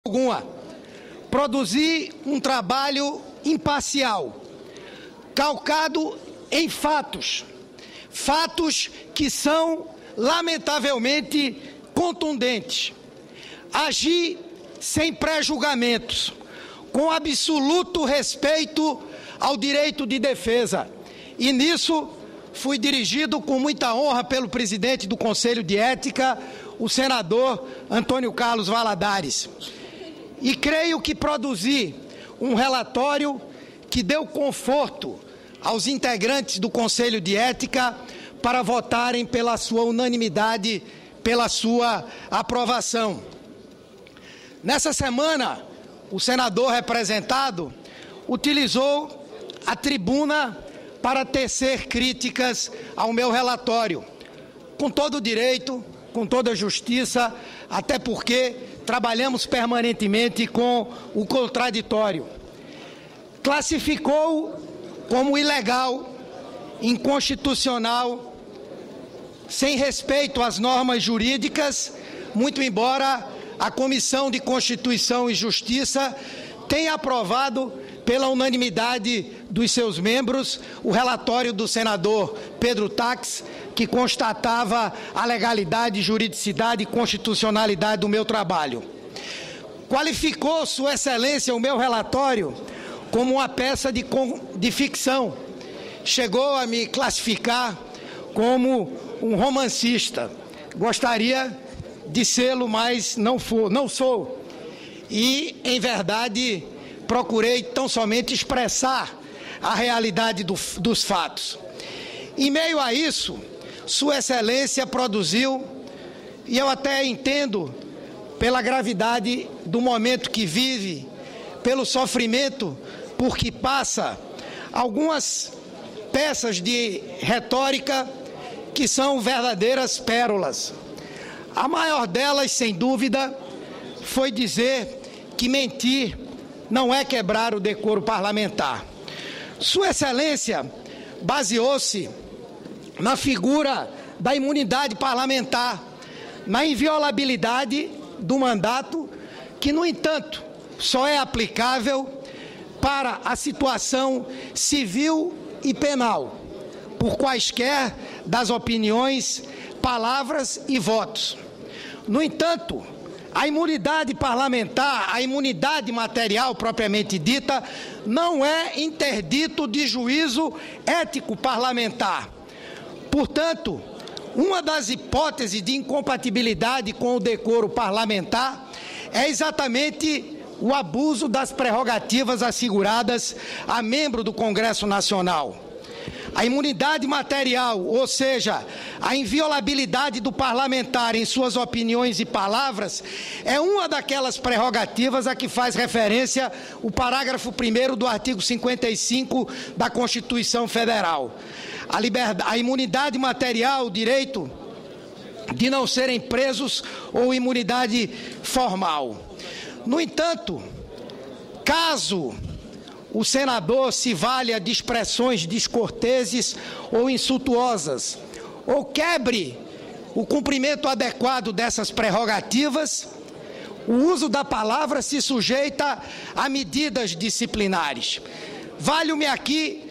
alguma, produzir um trabalho imparcial, calcado em fatos que são, lamentavelmente, contundentes. Agir sem pré-julgamentos, com absoluto respeito ao direito de defesa. E nisso fui dirigido com muita honra pelo presidente do Conselho de Ética, o senador Antônio Carlos Valadares. E creio que produzi um relatório que deu conforto aos integrantes do Conselho de Ética para votarem pela sua unanimidade, pela sua aprovação. Nessa semana, o senador representado utilizou a tribuna para tecer críticas ao meu relatório, com todo o direito, com toda a justiça, até porque trabalhamos permanentemente com o contraditório. Classificou como ilegal, inconstitucional, sem respeito às normas jurídicas, muito embora a Comissão de Constituição e Justiça tenha aprovado pela unanimidade dos seus membros o relatório do senador Pedro Taques, que constatava a legalidade, juridicidade e constitucionalidade do meu trabalho. Qualificou Sua Excelência o meu relatório como uma peça de ficção. Chegou a me classificar como um romancista. Gostaria de sê-lo, mas não sou. E, em verdade, procurei tão somente expressar a realidade dos fatos. Em meio a isso, Sua Excelência produziu, e eu até entendo, pela gravidade do momento que vive, pelo sofrimento por que passa, algumas peças de retórica que são verdadeiras pérolas. A maior delas, sem dúvida, foi dizer que mentir não é quebrar o decoro parlamentar. Sua Excelência baseou-se na figura da imunidade parlamentar, na inviolabilidade do mandato, que, no entanto, só é aplicável para a situação civil e penal, por quaisquer das opiniões, palavras e votos. No entanto, a imunidade parlamentar, a imunidade material propriamente dita, não é interdito de juízo ético parlamentar. Portanto, uma das hipóteses de incompatibilidade com o decoro parlamentar é exatamente o abuso das prerrogativas asseguradas a membro do Congresso Nacional. A imunidade material, ou seja, a inviolabilidade do parlamentar em suas opiniões e palavras, é uma daquelas prerrogativas a que faz referência o parágrafo 1º do artigo 55 da Constituição Federal. A imunidade material, o direito de não serem presos, ou imunidade formal. No entanto, caso o senador se valha de expressões descorteses ou insultuosas, ou quebre o cumprimento adequado dessas prerrogativas, o uso da palavra se sujeita a medidas disciplinares. Valho-me aqui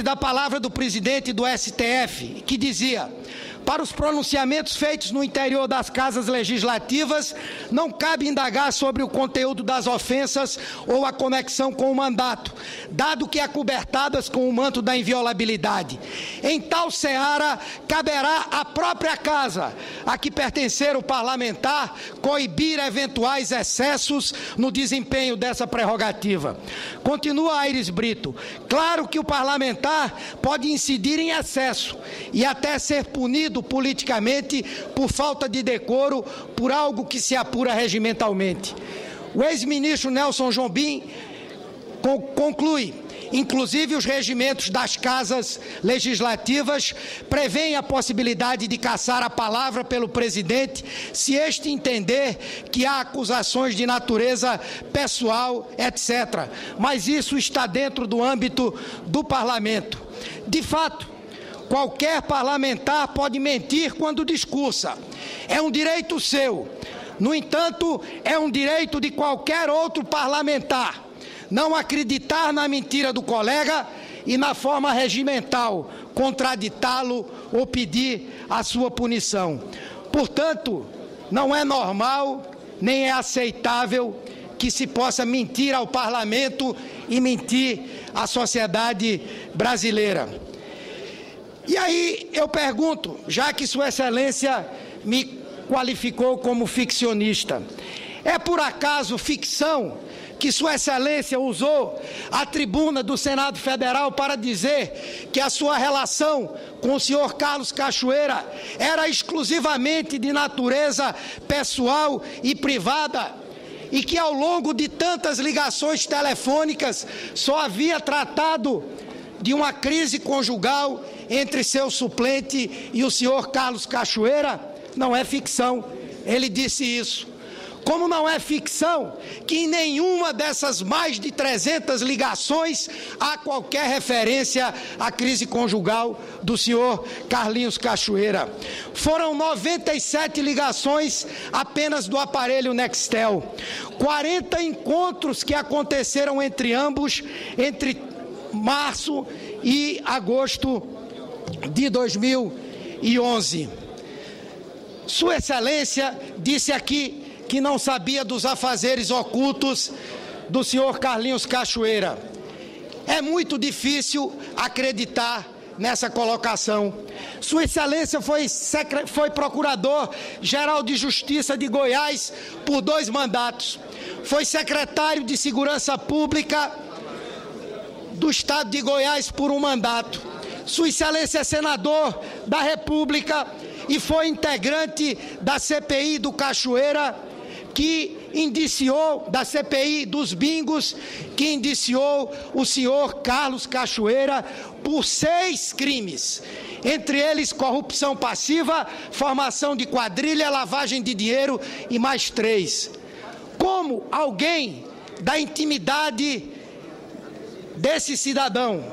da palavra do presidente do STF, que dizia: para os pronunciamentos feitos no interior das casas legislativas, não cabe indagar sobre o conteúdo das ofensas ou a conexão com o mandato, dado que acobertadas com o manto da inviolabilidade. Em tal seara, caberá à própria casa a que pertencer o parlamentar coibir eventuais excessos no desempenho dessa prerrogativa. Continua Aires Brito: claro que o parlamentar pode incidir em excesso e até ser punido politicamente por falta de decoro, por algo que se apura regimentalmente. O ex-ministro Nelson Jobim conclui: inclusive os regimentos das casas legislativas prevêem a possibilidade de cassar a palavra pelo presidente se este entender que há acusações de natureza pessoal, etc. Mas isso está dentro do âmbito do parlamento. De fato, qualquer parlamentar pode mentir quando discursa. É um direito seu. No entanto, é um direito de qualquer outro parlamentar não acreditar na mentira do colega e na forma regimental, contraditá-lo ou pedir a sua punição. Portanto, não é normal nem é aceitável que se possa mentir ao parlamento e mentir à sociedade brasileira. E aí eu pergunto, já que Sua Excelência me qualificou como ficcionista, é por acaso ficção que Sua Excelência usou a tribuna do Senado Federal para dizer que a sua relação com o senhor Carlos Cachoeira era exclusivamente de natureza pessoal e privada e que ao longo de tantas ligações telefônicas só havia tratado de uma crise conjugal entre seu suplente e o senhor Carlos Cachoeira? Não é ficção, ele disse isso. Como não é ficção que em nenhuma dessas mais de 300 ligações há qualquer referência à crise conjugal do senhor Carlinhos Cachoeira. Foram 97 ligações apenas do aparelho Nextel, 40 encontros que aconteceram entre ambos entre março e agosto de 2011. Sua Excelência disse aqui que não sabia dos afazeres ocultos do senhor Carlinhos Cachoeira. É muito difícil acreditar nessa colocação. Sua Excelência foi Procurador-Geral de Justiça de Goiás por 2 mandatos. Foi secretário de Segurança Pública do Estado de Goiás por 1 mandato. Sua Excelência é senador da República e foi integrante da CPI do Cachoeira, que indiciou, da CPI dos bingos, que indiciou o senhor Carlos Cachoeira por 6 crimes, entre eles corrupção passiva, formação de quadrilha, lavagem de dinheiro e mais 3. Como alguém da intimidade desse cidadão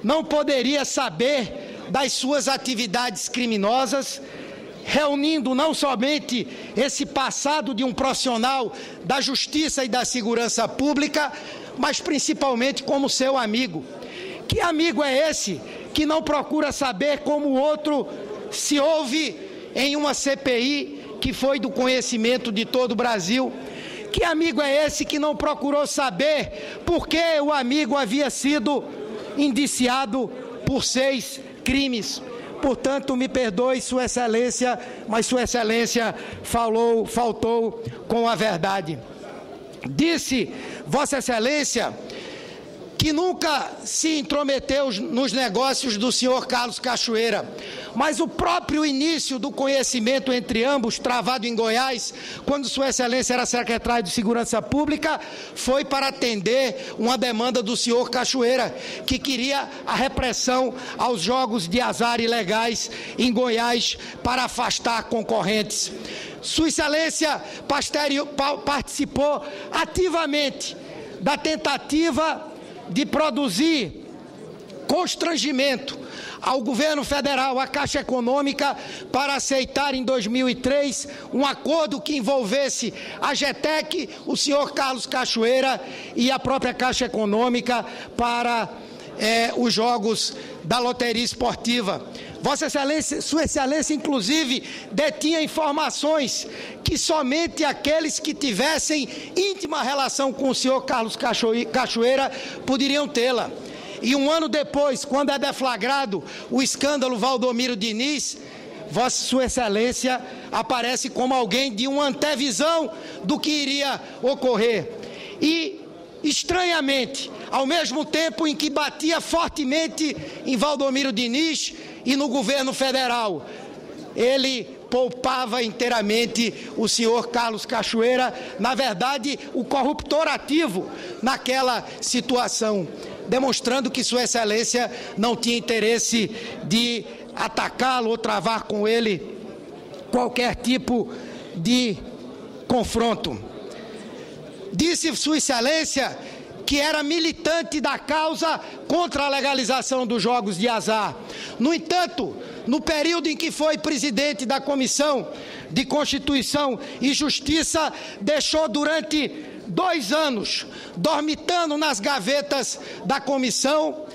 não poderia saber das suas atividades criminosas, reunindo não somente esse passado de um profissional da justiça e da segurança pública, mas principalmente como seu amigo? Que amigo é esse que não procura saber como o outro se ouve em uma CPI que foi do conhecimento de todo o Brasil? Que amigo é esse que não procurou saber por que o amigo havia sido indiciado por 6 crimes? Portanto, me perdoe, Sua Excelência, mas Sua Excelência faltou com a verdade. Disse Vossa Excelência que nunca se intrometeu nos negócios do senhor Carlos Cachoeira, mas o próprio início do conhecimento entre ambos, travado em Goiás, quando Sua Excelência era secretário de Segurança Pública, foi para atender uma demanda do senhor Cachoeira, que queria a repressão aos jogos de azar ilegais em Goiás para afastar concorrentes. Sua Excelência participou ativamente da tentativa de produzir constrangimento ao governo federal, à Caixa Econômica, para aceitar em 2003 um acordo que envolvesse a GETEC, o senhor Carlos Cachoeira e a própria Caixa Econômica para os jogos da loteria esportiva. Vossa Excelência, Sua Excelência, inclusive, detinha informações que somente aqueles que tivessem íntima relação com o senhor Carlos Cachoeira poderiam tê-la. E 1 ano depois, quando é deflagrado o escândalo Valdomiro Diniz, Sua Excelência aparece como alguém de uma antevisão do que iria ocorrer. E, estranhamente, ao mesmo tempo em que batia fortemente em Valdomiro Diniz e no governo federal, ele poupava inteiramente o senhor Carlos Cachoeira, na verdade, o corruptor ativo naquela situação, demonstrando que Sua Excelência não tinha interesse de atacá-lo ou travar com ele qualquer tipo de confronto. Disse Sua Excelência que era militante da causa contra a legalização dos jogos de azar. No entanto, no período em que foi presidente da Comissão de Constituição e Justiça, deixou durante 2 anos, dormitando nas gavetas da comissão,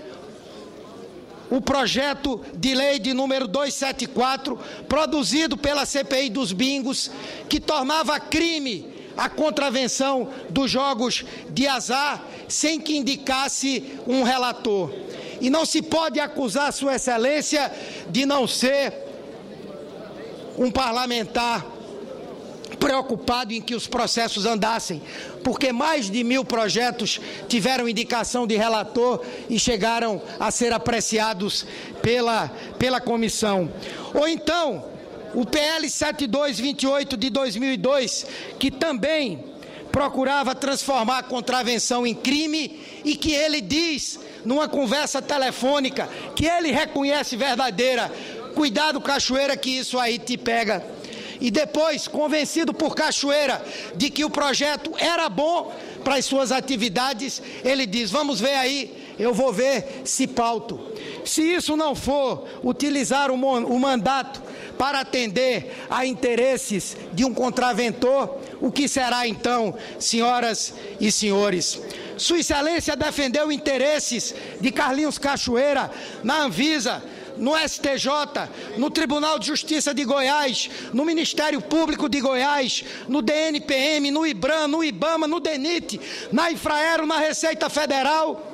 o projeto de lei de número 274, produzido pela CPI dos bingos, que tornava crime a contravenção dos jogos de azar, sem que indicasse um relator. E não se pode acusar Sua Excelência de não ser um parlamentar preocupado em que os processos andassem, porque mais de 1000 projetos tiveram indicação de relator e chegaram a ser apreciados pela comissão. Ou então, o PL 7228 de 2002, que também procurava transformar a contravenção em crime e que ele diz, numa conversa telefônica, que ele reconhece verdadeira. Cuidado, Cachoeira, que isso aí te pega. E depois, convencido por Cachoeira de que o projeto era bom para as suas atividades, ele diz, vamos ver aí, eu vou ver se pauto. Se isso não for utilizar o mandato para atender a interesses de um contraventor, o que será então, senhoras e senhores? Sua Excelência defendeu interesses de Carlinhos Cachoeira na Anvisa, no STJ, no Tribunal de Justiça de Goiás, no Ministério Público de Goiás, no DNPM, no IBRAM, no IBAMA, no DENIT, na Infraero, na Receita Federal,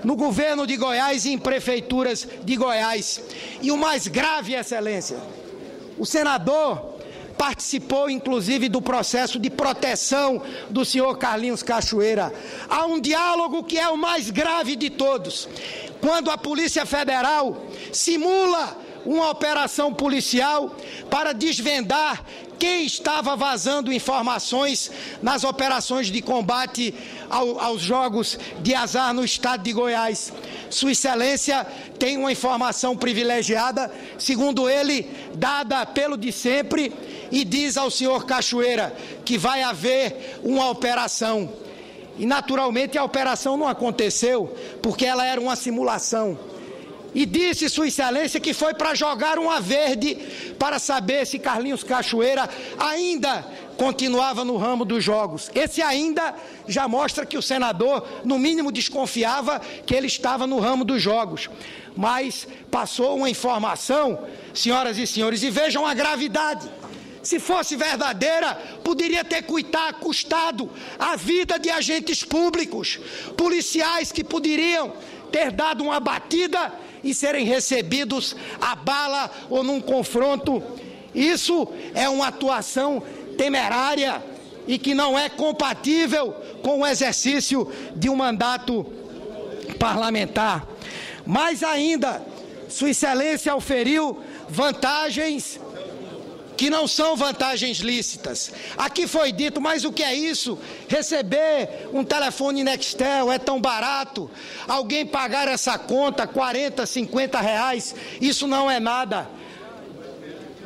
no governo de Goiás e em prefeituras de Goiás. E o mais grave, Excelência, o senador participou, inclusive, do processo de proteção do senhor Carlinhos Cachoeira. Há um diálogo que é o mais grave de todos. Quando a Polícia Federal simula uma operação policial para desvendar quem estava vazando informações nas operações de combate aos jogos de azar no estado de Goiás. Sua Excelência tem uma informação privilegiada, segundo ele, dada pelo de sempre, e diz ao senhor Cachoeira que vai haver uma operação. E, naturalmente, a operação não aconteceu, porque ela era uma simulação. E disse Sua Excelência que foi para jogar uma verde para saber se Carlinhos Cachoeira ainda continuava no ramo dos jogos. Esse ainda já mostra que o senador, no mínimo, desconfiava que ele estava no ramo dos jogos. Mas passou uma informação, senhoras e senhores, e vejam a gravidade. Se fosse verdadeira, poderia ter custado a vida de agentes públicos, policiais que poderiam ter dado uma batida e serem recebidos a bala ou num confronto. Isso é uma atuação temerária e que não é compatível com o exercício de um mandato parlamentar. Mais ainda, Sua Excelência auferiu vantagens que não são vantagens lícitas. Aqui foi dito, mas o que é isso? Receber um telefone Nextel é tão barato? Alguém pagar essa conta, 40, 50 reais, isso não é nada.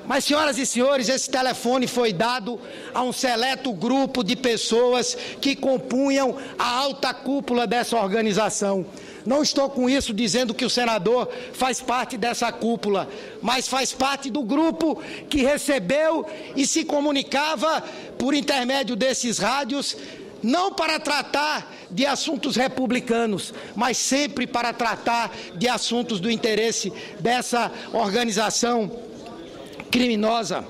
Mas, senhoras e senhores, esse telefone foi dado a um seleto grupo de pessoas que compunham a alta cúpula dessa organização. Não estou com isso dizendo que o senador faz parte dessa cúpula, mas faz parte do grupo que recebeu e se comunicava por intermédio desses rádios, não para tratar de assuntos republicanos, mas sempre para tratar de assuntos do interesse dessa organização criminosa.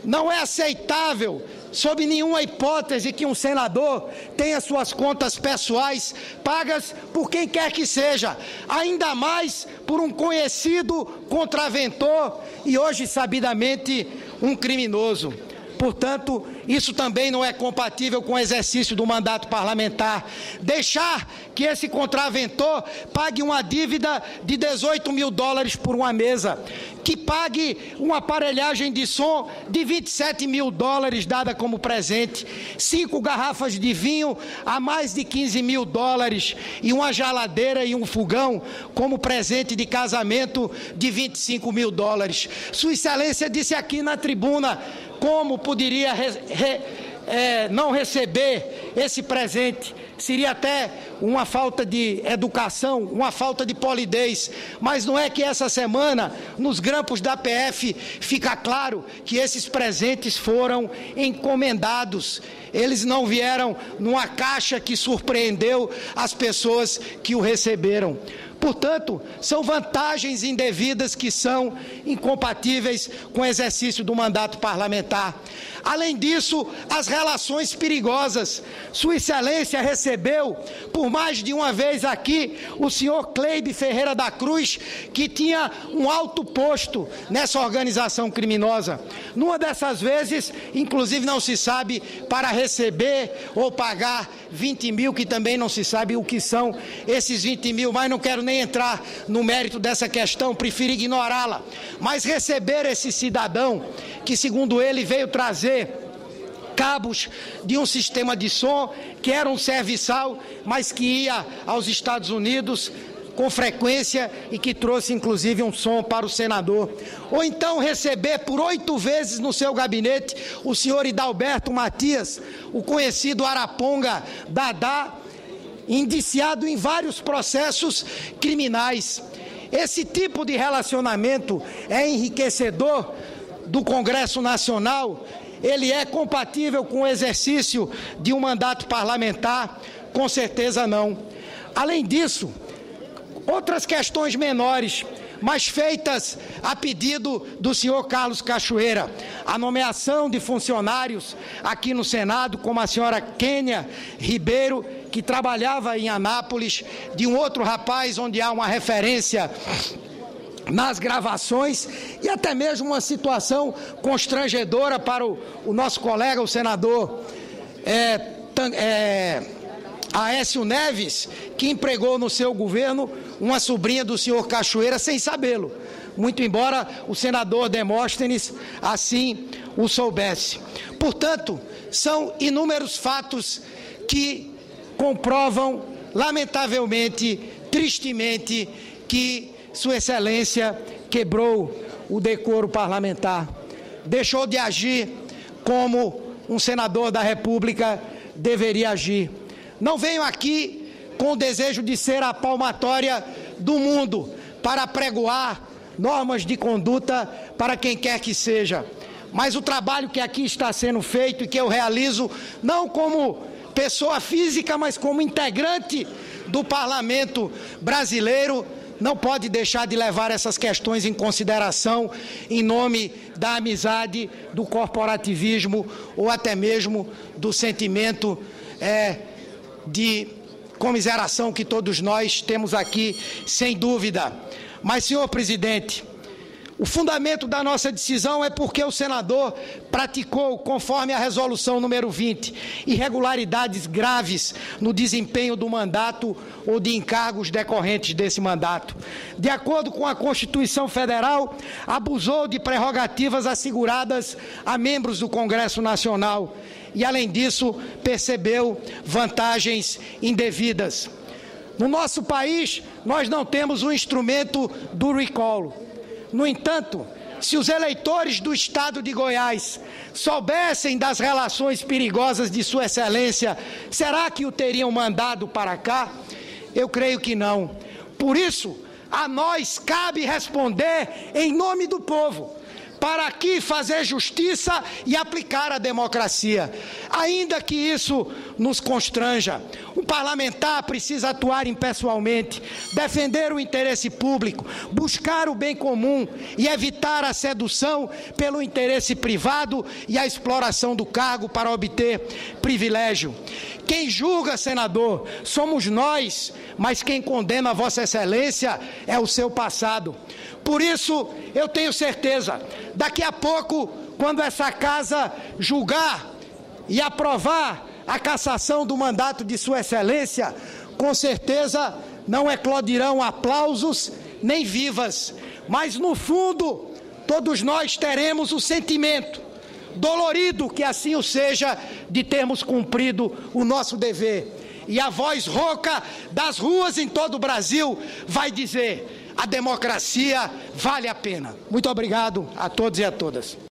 Não é aceitável, sob nenhuma hipótese, que um senador tenha suas contas pessoais pagas por quem quer que seja, ainda mais por um conhecido contraventor e hoje sabidamente um criminoso. Portanto, isso também não é compatível com o exercício do mandato parlamentar. Deixar que esse contraventor pague uma dívida de $18 mil por uma mesa, que pague uma aparelhagem de som de $27 mil dada como presente, 5 garrafas de vinho a mais de $15 mil e uma geladeira e um fogão como presente de casamento de $25 mil. Sua Excelência disse aqui na tribuna como poderia não receber esse presente seria até uma falta de educação, uma falta de polidez, mas não é que essa semana, nos grampos da PF, fica claro que esses presentes foram encomendados. Eles não vieram numa caixa que surpreendeu as pessoas que o receberam. Portanto, são vantagens indevidas que são incompatíveis com o exercício do mandato parlamentar. Além disso, as relações perigosas. Sua Excelência recebeu, por mais de uma vez aqui, o senhor Cleibe Ferreira da Cruz, que tinha um alto posto nessa organização criminosa. Numa dessas vezes, inclusive não se sabe para receber ou pagar 20 mil, que também não se sabe o que são esses 20 mil, mas não quero nem entrar no mérito dessa questão, prefiro ignorá-la. Mas receber esse cidadão, que segundo ele veio trazer cabos de um sistema de som, que era um serviçal, mas que ia aos Estados Unidos com frequência e que trouxe inclusive um som para o senador. Ou então receber por 8 vezes no seu gabinete o senhor Hidalberto Matias, o conhecido Araponga Dadá, indiciado em vários processos criminais. Esse tipo de relacionamento é enriquecedor do Congresso Nacional? Ele é compatível com o exercício de um mandato parlamentar? Com certeza não. Além disso, outras questões menores, mas feitas a pedido do senhor Carlos Cachoeira, a nomeação de funcionários aqui no Senado, como a senhora Kênia Ribeiro, que trabalhava em Anápolis, de um outro rapaz onde há uma referência nas gravações, e até mesmo uma situação constrangedora para o nosso colega, o senador Aécio Neves, que empregou no seu governo uma sobrinha do senhor Cachoeira sem sabê-lo, muito embora o senador Demóstenes assim o soubesse. Portanto, são inúmeros fatos que comprovam, lamentavelmente, tristemente, que Sua Excelência quebrou o decoro parlamentar, deixou de agir como um senador da República deveria agir. Não venho aqui com o desejo de ser a palmatória do mundo para pregoar normas de conduta para quem quer que seja, mas o trabalho que aqui está sendo feito e que eu realizo não como pessoa física, mas como integrante do parlamento brasileiro, não pode deixar de levar essas questões em consideração em nome da amizade, do corporativismo ou até mesmo do sentimento de comiseração que todos nós temos aqui, sem dúvida. Mas, senhor presidente, o fundamento da nossa decisão é porque o senador praticou, conforme a resolução número 20, irregularidades graves no desempenho do mandato ou de encargos decorrentes desse mandato. De acordo com a Constituição Federal, abusou de prerrogativas asseguradas a membros do Congresso Nacional e, além disso, percebeu vantagens indevidas. No nosso país, nós não temos o instrumento do recall. No entanto, se os eleitores do estado de Goiás soubessem das relações perigosas de Sua Excelência, será que o teriam mandado para cá? Eu creio que não. Por isso, a nós cabe responder em nome do povo, para aqui fazer justiça e aplicar a democracia, ainda que isso nos constranja. Um parlamentar precisa atuar impessoalmente, defender o interesse público, buscar o bem comum e evitar a sedução pelo interesse privado e a exploração do cargo para obter privilégio. Quem julga, senador, somos nós, mas quem condena Vossa Excelência é o seu passado. Por isso, eu tenho certeza, daqui a pouco, quando essa casa julgar e aprovar a cassação do mandato de Sua Excelência, com certeza não eclodirão aplausos nem vivas, mas no fundo, todos nós teremos o sentimento dolorido, que assim o seja, de termos cumprido o nosso dever. E a voz rouca das ruas em todo o Brasil vai dizer: a democracia vale a pena. Muito obrigado a todos e a todas.